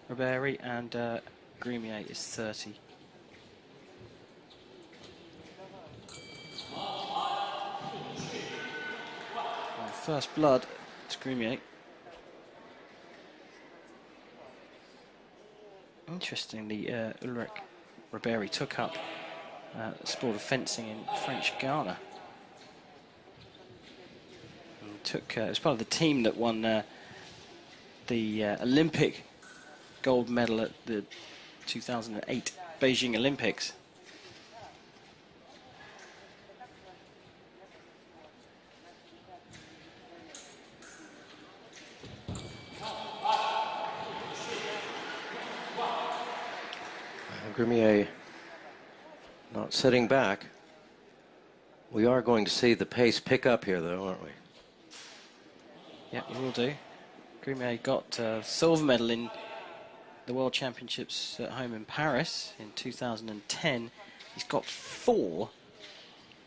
Robeiri, and Grumier is 30. First blood to Grumier. Interestingly, Ulrich Robeiri took up the sport of fencing in French Ghana. And it was part of the team that won the Olympic gold medal at the 2008 Beijing Olympics. Grumier not sitting back. We are going to see the pace pick up here, though, aren't we? Yeah, we will do. Grumier got a silver medal in the World Championships at home in Paris in 2010. He's got 4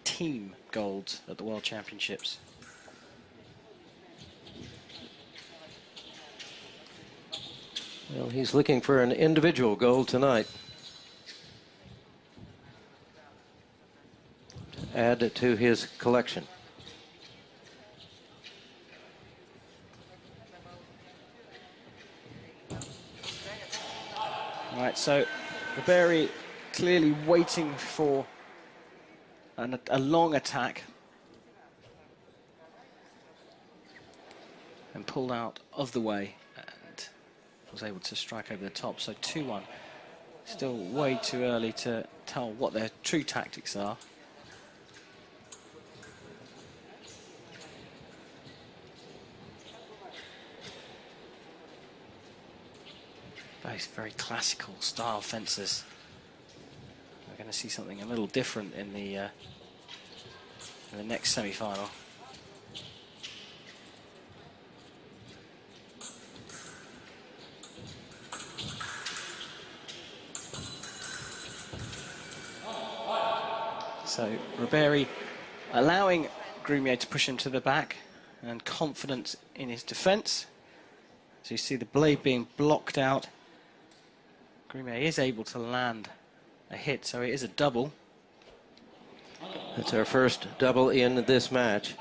team golds at the World Championships. Well, he's looking for an individual gold tonight. Add to his collection. All right, so Robeiri clearly waiting for a long attack and pulled out of the way and was able to strike over the top. So 2-1. Still way too early to tell what their true tactics are. Both very classical style fencers. We're going to see something a little different in the next semi-final. So Robeiri allowing Grumier to push him to the back and confidence in his defence. So you see the blade being blocked out. Grumier is able to land a hit, so it is a double. It's our first double in this match.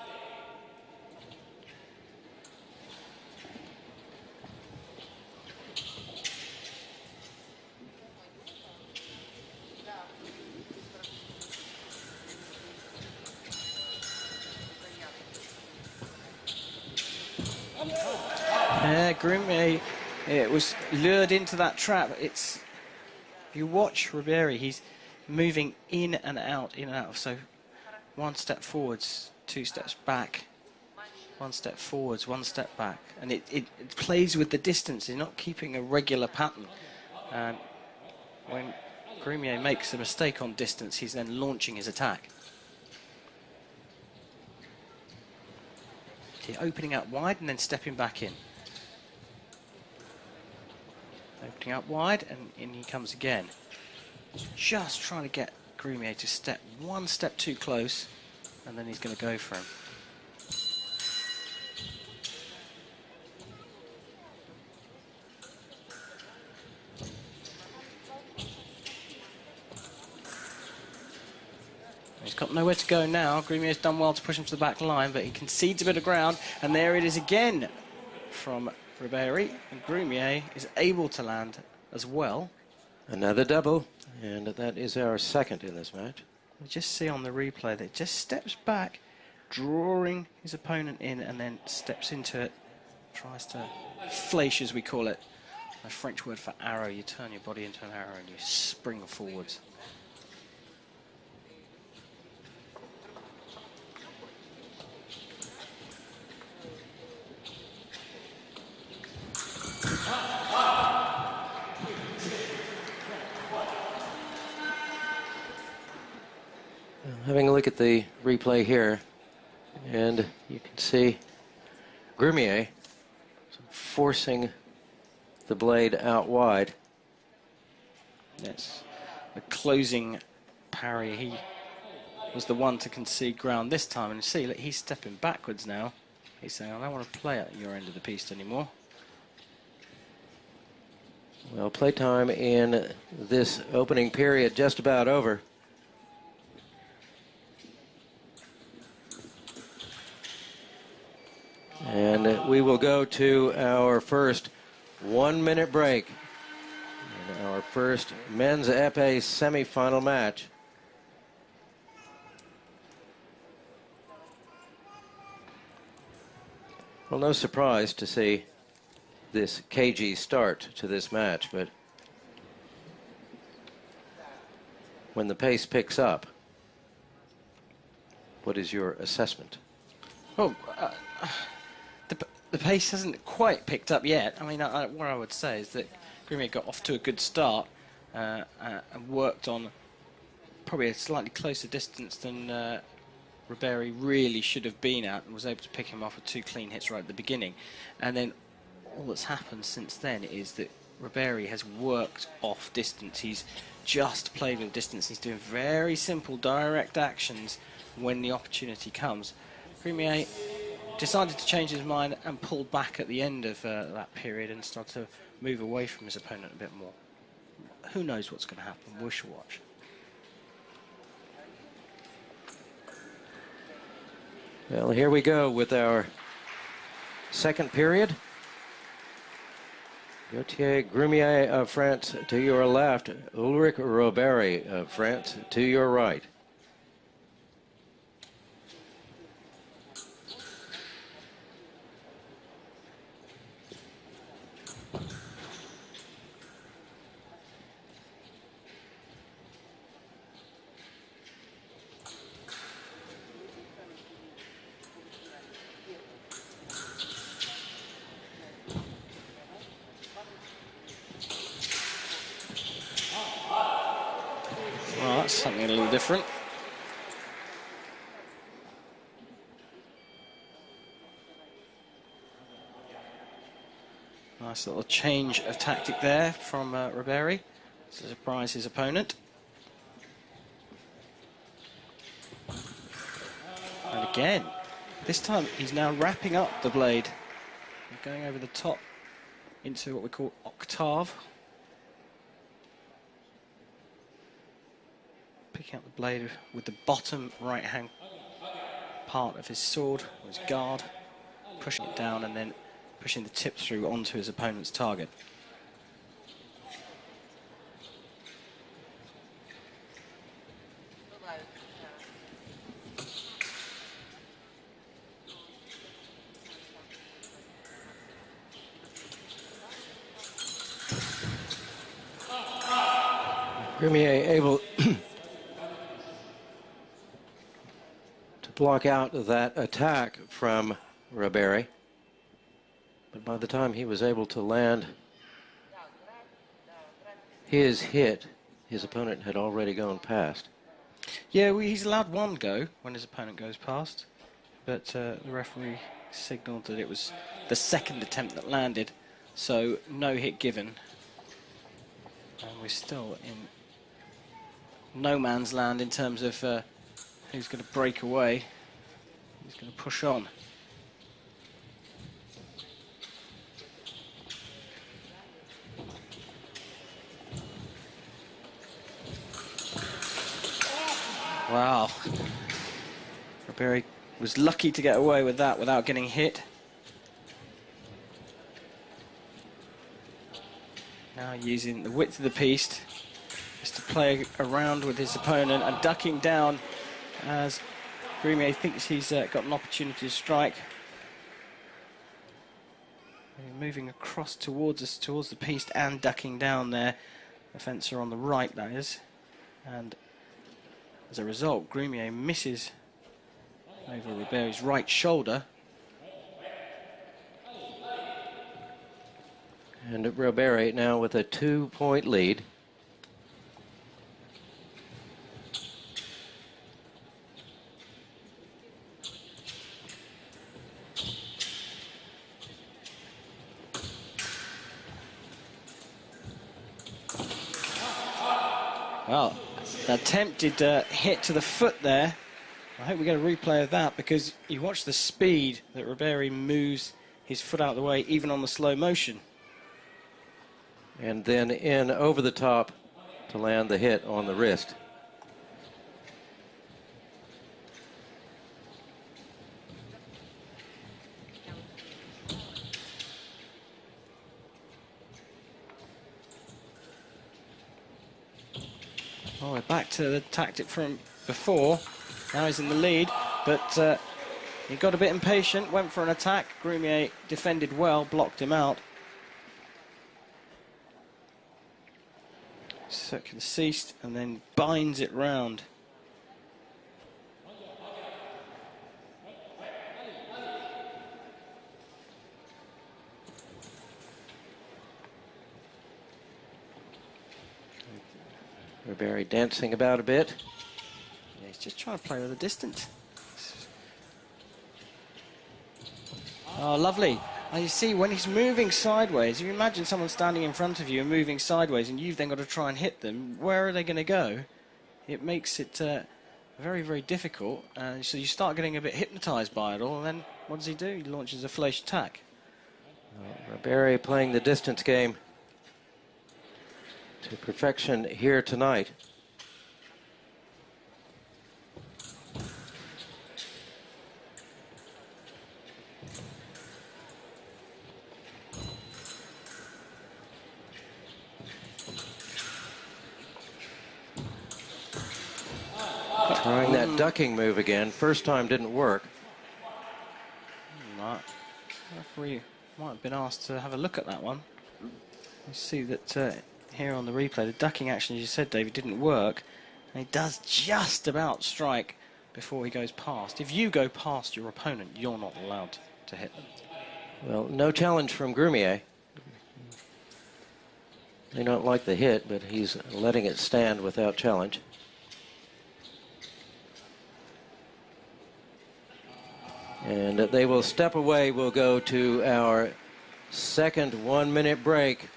Grumier, it was lured into that trap. If you watch Robeiri, he's moving in and out. So 1 step forwards, 2 steps back, 1 step forwards, 1 step back, and it plays with the distance. He's not keeping a regular pattern. When Grumier makes a mistake on distance, he's then launching his attack. Okay, opening out wide and then stepping back in. Opening up wide, and in he comes again. Just trying to get Grumier to step 1 step too close, and then he's going to go for him. He's got nowhere to go now. Grumier's done well to push him to the back line, but he concedes a bit of ground, and there it is again from Robeiri, and Grumier is able to land as well. Another double, and that is our second in this match. We just see on the replay that it just steps back, drawing his opponent in, and then steps into it, tries to fleche, as we call it, a French word for arrow. You turn your body into an arrow and you spring forwards. Having a look at the replay here, and you can see Grumier forcing the blade out wide. Yes, the closing parry. He was the one to concede ground this time, and you see that he's stepping backwards now. He's saying, I don't want to play at your end of the piece anymore. Well, playtime in this opening period just about over. And we will go to our first 1-minute break in our first men's épée semifinal match. Well, no surprise to see this cagey start to this match, but when the pace picks up, what is your assessment? Well, the pace hasn't quite picked up yet. I mean, what I would say is that Grumier got off to a good start and worked on probably a slightly closer distance than Robeiri really should have been at, and was able to pick him off with 2 clean hits right at the beginning. And then all that's happened since then is that Robeiri has worked off distance. He's just played with distance. He's doing very simple direct actions when the opportunity comes. Grumier decided to change his mind and pulled back at the end of that period and started to move away from his opponent a bit more. Who knows what's going to happen? We shall watch. Well, here we go with our second period. Gautier Grumier of France to your left, Ulrich Robeiri of France to your right. Well, that's something a little different. Nice little change of tactic there from Robeiri to surprise his opponent. And again, this time he's now wrapping up the blade, going over the top into what we call octave. Picking up the blade with the bottom right hand part of his sword, or his guard, pushing it down and then pushing the tip through onto his opponent's target. Grumier able to block out that attack from Robeiri. But by the time he was able to land his hit, his opponent had already gone past. Yeah, well, he's allowed one go when his opponent goes past, but the referee signalled that it was the second attempt that landed, so no hit given. And we're still in no man's land in terms of who's going to break away, who's going to push on. Wow. Robeiri was lucky to get away with that without getting hit. Now using the width of the piece just to play around with his opponent and ducking down as Grumier thinks he's got an opportunity to strike. And moving across towards us, towards the piece, and ducking down there. The fencer on the right, that is. And as a result, Grumier misses over Robeiri's right shoulder. And Robeiri now with a 2-point lead. Well, the attempted hit to the foot there. I hope we get a replay of that, because you watch the speed that Robeiri moves his foot out of the way, even on the slow motion. and then in over the top to land the hit on the wrist. Oh, we're back to the tactic from before. Now he's in the lead, but he got a bit impatient, went for an attack. Grumier defended well, blocked him out. Circular ceased and then binds it round. Robeiri dancing about a bit. Yeah, he's just trying to play with the distance. Oh, lovely. And you see, when he's moving sideways, if you imagine someone standing in front of you and moving sideways, and you've then got to try and hit them, where are they going to go? It makes it very, very difficult. So you start getting a bit hypnotized by it all, and then what does he do? He launches a flash attack. Robeiri playing the distance game to perfection here tonight. Trying that ducking move again. First time didn't work. Referee might have been asked to have a look at that one. You see that here on the replay, the ducking action, as you said, David, didn't work. And he does just about strike before he goes past. If you go past your opponent, you're not allowed to hit them. Well, no challenge from Grumier. They don't like the hit, but he's letting it stand without challenge. And they will step away. We'll go to our second 1-minute break.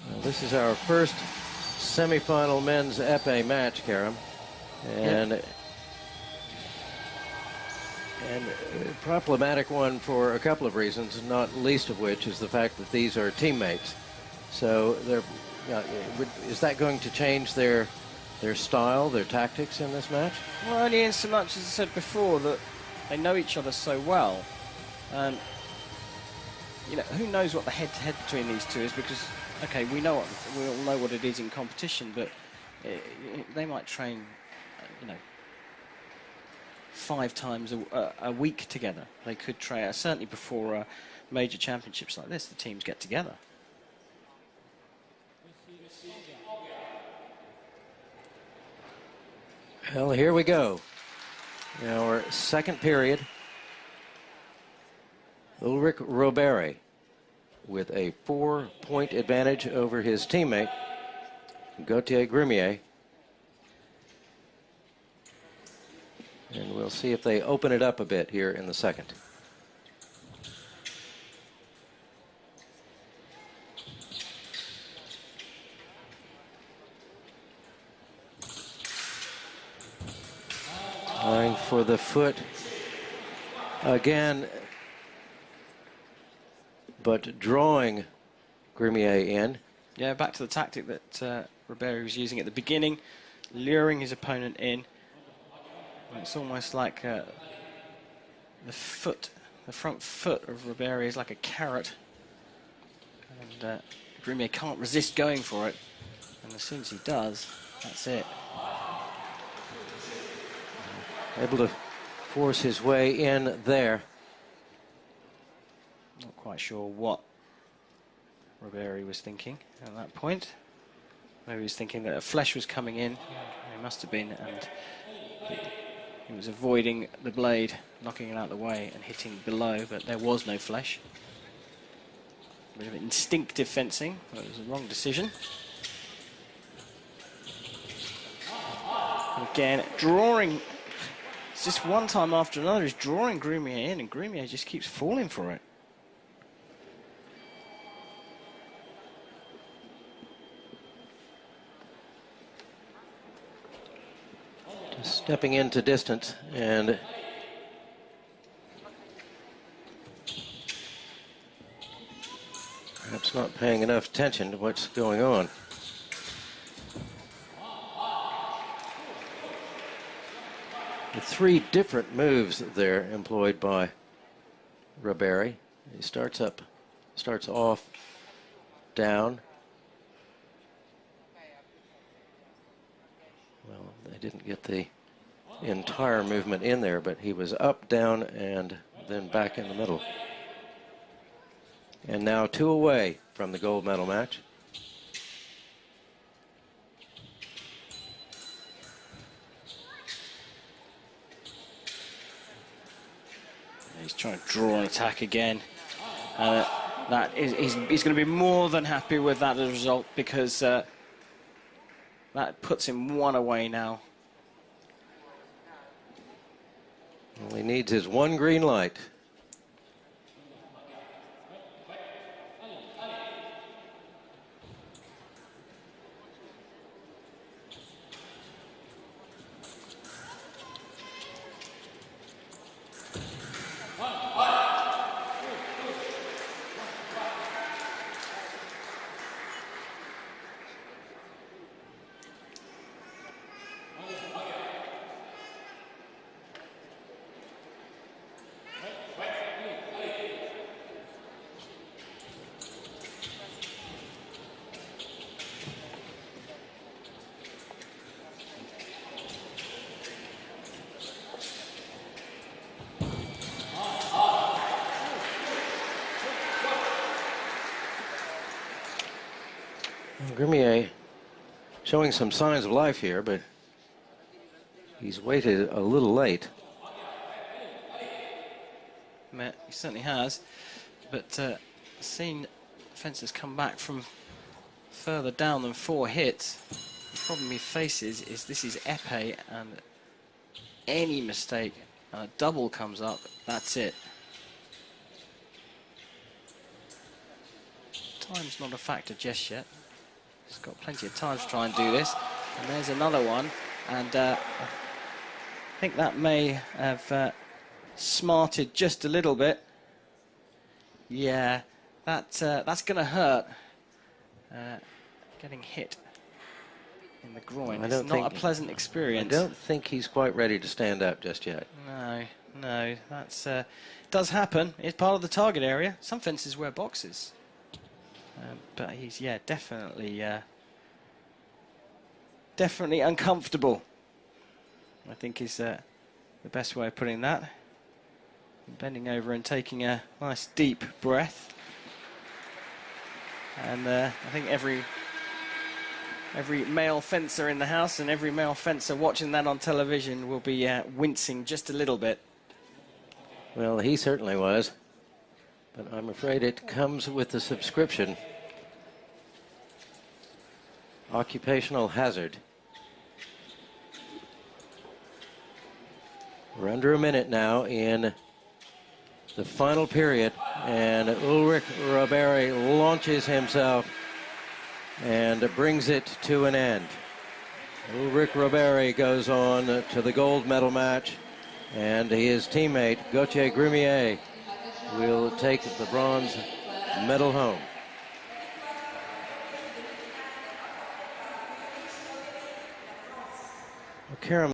Well, this is our first semifinal men's FA match, Karam. And a problematic one for a couple of reasons, not least of which is the fact that these are teammates. So they're is that going to change their style, their tactics in this match? Well, only in so much, as I said before, that they know each other so well. You know, who knows what the head-to-head between these two is? Because, okay, we all know what it is in competition, but they might train, 5 times a week together. They could train, certainly before major championships like this, the teams get together. Well, here we go. Our second period. Ulrich Robeiri with a 4-point advantage over his teammate, Gautier Grumier. And we'll see if they open it up a bit here in the second. Going for the foot again, but drawing Grumier in. Yeah, back to the tactic that Robeiri was using at the beginning, luring his opponent in. And it's almost like the front foot of Robeiri is like a carrot. And Grumier can't resist going for it. And as soon as he does, that's it. Able to force his way in there. Not quite sure what Robeiri was thinking at that point. Maybe he was thinking that a flesh was coming in. He must have been, and he was avoiding the blade, knocking it out of the way and hitting below, but there was no flesh. A bit of instinctive fencing, but it was a wrong decision. And again, drawing. It's just one time after another, he's drawing Grumier in, and Grumier just keeps falling for it. Just stepping into distance, and perhaps not paying enough attention to what's going on. The 3 different moves there employed by Robeiri. He starts off down. Well, they didn't get the entire movement in there, but he was up, down, and then back in the middle. And now 2 away from the gold medal match. He's trying to draw an attack again. He's going to be more than happy with that as a result, because that puts him 1 away now. All he needs is 1 green light. Grumier showing some signs of life here, but he's waited a little late. He certainly has, but seeing fencers come back from further down than 4 hits, the problem he faces is this is épée, and any mistake, a double comes up, that's it. Time's not a factor just yet. He's got plenty of time to try and do this. And there's another one. And I think that may have smarted just a little bit. Yeah, that's going to hurt. Getting hit in the groin. It's not a pleasant experience. I don't think he's quite ready to stand up just yet. No, that's does happen. It's part of the target area. Some fencers wear boxes. But he's, definitely uncomfortable, I think is the best way of putting that. Bending over and taking a nice deep breath. And I think every male fencer in the house and every male fencer watching that on television will be wincing just a little bit. Well, he certainly was. But I'm afraid it comes with the subscription. Occupational hazard. We're under a minute now in the final period, and Ulrich Robeiri launches himself and brings it to an end. Ulrich Robeiri goes on to the gold medal match, and his teammate Gautier Grumier will take the bronze medal home. Karam